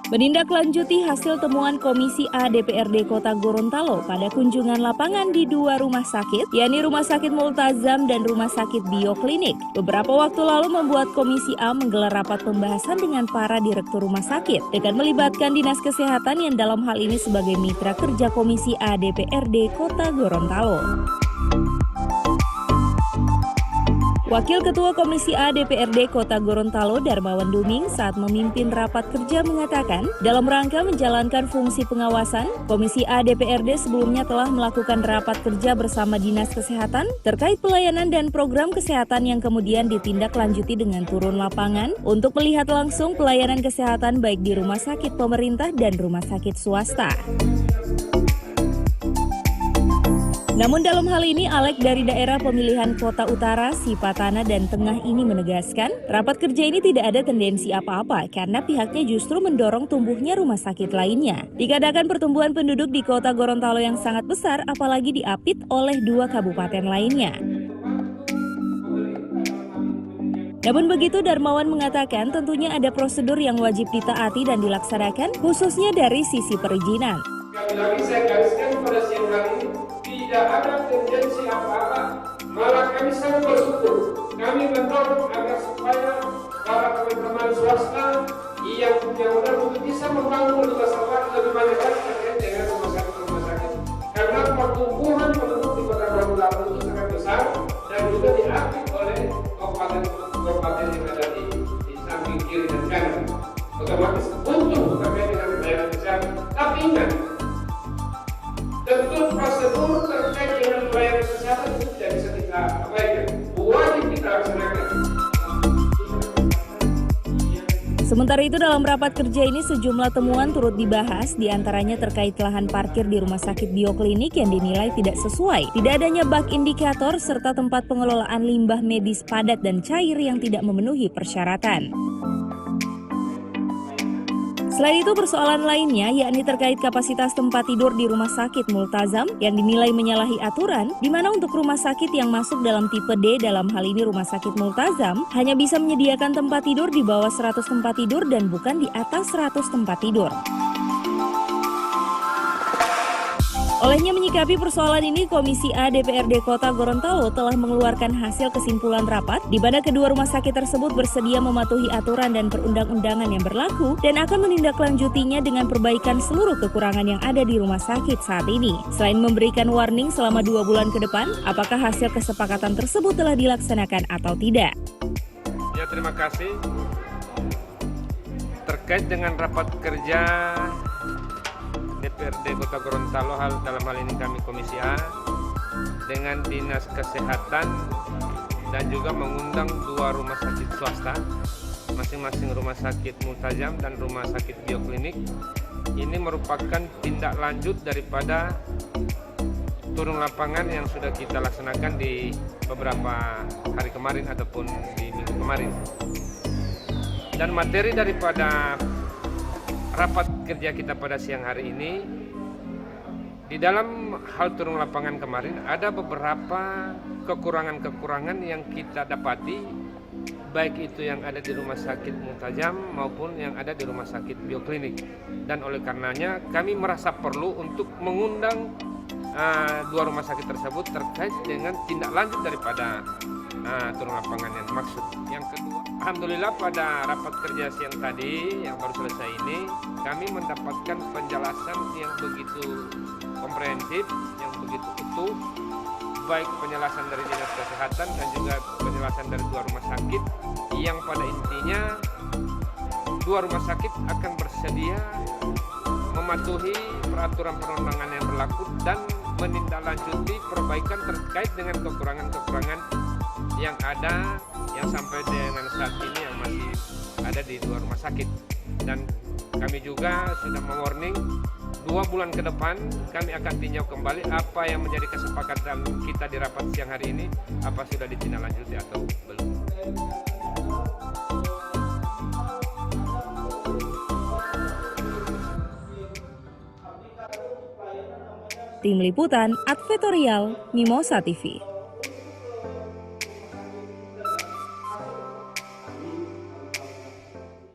Menindaklanjuti hasil temuan Komisi A DPRD Kota Gorontalo pada kunjungan lapangan di dua rumah sakit, yakni Rumah Sakit Multazam dan Rumah Sakit Bioklinik. Beberapa waktu lalu membuat Komisi A menggelar rapat pembahasan dengan para direktur rumah sakit dengan melibatkan Dinas Kesehatan yang dalam hal ini sebagai mitra kerja Komisi A DPRD Kota Gorontalo. Wakil Ketua Komisi A DPRD Kota Gorontalo Darmawan Duming saat memimpin rapat kerja mengatakan, dalam rangka menjalankan fungsi pengawasan, Komisi A DPRD sebelumnya telah melakukan rapat kerja bersama Dinas Kesehatan terkait pelayanan dan program kesehatan yang kemudian ditindaklanjuti dengan turun lapangan untuk melihat langsung pelayanan kesehatan baik di rumah sakit pemerintah dan rumah sakit swasta. Namun dalam hal ini, Alek dari daerah pemilihan Kota Utara, Sipatana, dan Tengah ini menegaskan, rapat kerja ini tidak ada tendensi apa-apa karena pihaknya justru mendorong tumbuhnya rumah sakit lainnya. Dikatakan pertumbuhan penduduk di Kota Gorontalo yang sangat besar, apalagi diapit oleh dua kabupaten lainnya. Namun begitu, Darmawan mengatakan tentunya ada prosedur yang wajib ditaati dan dilaksanakan, khususnya dari sisi perizinan. Lagi saya gariskan pada siang hari ini, tidak ada tendensi apa-apa, malah kami sangat bersyukur. Kami mendorong agar supaya para teman-teman swasta yang punya modal untuk bisa membangun lebih banyak lagi terkait dengan rumah sakit. Karena pertumbuhan penduduk di Kota Gorontalo itu sangat besar dan juga diapit oleh kabupaten yang ada di samping kiri dan kanan. Otomatis untuk terkait dengan pelayanan kesehatan. Tapi ingat, tentu prosedur terkait dengan pelayanan kesehatan itu tidak bisa kita abaikan. Wajib kita laksanakan. Sementara itu dalam rapat kerja ini sejumlah temuan turut dibahas, diantaranya terkait lahan parkir di Rumah Sakit Bioklinik yang dinilai tidak sesuai, tidak adanya bak indikator, serta tempat pengelolaan limbah medis padat dan cair yang tidak memenuhi persyaratan. Selain itu persoalan lainnya yakni terkait kapasitas tempat tidur di Rumah Sakit Multazam yang dinilai menyalahi aturan, di mana untuk rumah sakit yang masuk dalam tipe D dalam hal ini Rumah Sakit Multazam hanya bisa menyediakan tempat tidur di bawah 100 tempat tidur dan bukan di atas 100 tempat tidur. Olehnya menyikapi persoalan ini, Komisi A DPRD Kota Gorontalo telah mengeluarkan hasil kesimpulan rapat di mana kedua rumah sakit tersebut bersedia mematuhi aturan dan perundang-undangan yang berlaku dan akan menindaklanjutinya dengan perbaikan seluruh kekurangan yang ada di rumah sakit saat ini. Selain memberikan warning selama 2 bulan ke depan, apakah hasil kesepakatan tersebut telah dilaksanakan atau tidak? Ya, terima kasih. Terkait dengan rapat kerja DPRD Kota Gorontalo, dalam hal ini kami Komisi A dengan Dinas Kesehatan dan juga mengundang 2 rumah sakit swasta, masing-masing Rumah Sakit Multazam dan Rumah Sakit Bioklinik. Ini merupakan tindak lanjut daripada turun lapangan yang sudah kita laksanakan di beberapa hari kemarin ataupun di minggu kemarin. Dan materi daripada rapat kerja kita pada siang hari ini, di dalam hal turun lapangan kemarin ada beberapa kekurangan-kekurangan yang kita dapati, baik itu yang ada di Rumah Sakit Multazam maupun yang ada di Rumah Sakit Bioklinik. Dan oleh karenanya kami merasa perlu untuk mengundang 2 rumah sakit tersebut terkait dengan tindak lanjut daripada turun lapangan yang dimaksud. Yang kedua, alhamdulillah pada rapat kerja siang tadi yang baru selesai ini, kami mendapatkan penjelasan yang begitu komprehensif, yang begitu utuh, baik penjelasan dari Dinas Kesehatan dan juga penjelasan dari 2 rumah sakit, yang pada intinya 2 rumah sakit akan bersedia mematuhi peraturan perundangan yang berlaku dan menindaklanjuti perbaikan terkait dengan kekurangan-kekurangan yang ada, yang sampai dengan saat ini yang masih ada di 2 rumah sakit. Dan kami juga sudah mewarning 2 bulan ke depan kami akan tinjau kembali apa yang menjadi kesepakatan kita di rapat siang hari ini, apa sudah ditindaklanjuti atau belum. Tim Liputan Advertorial Mimosa TV.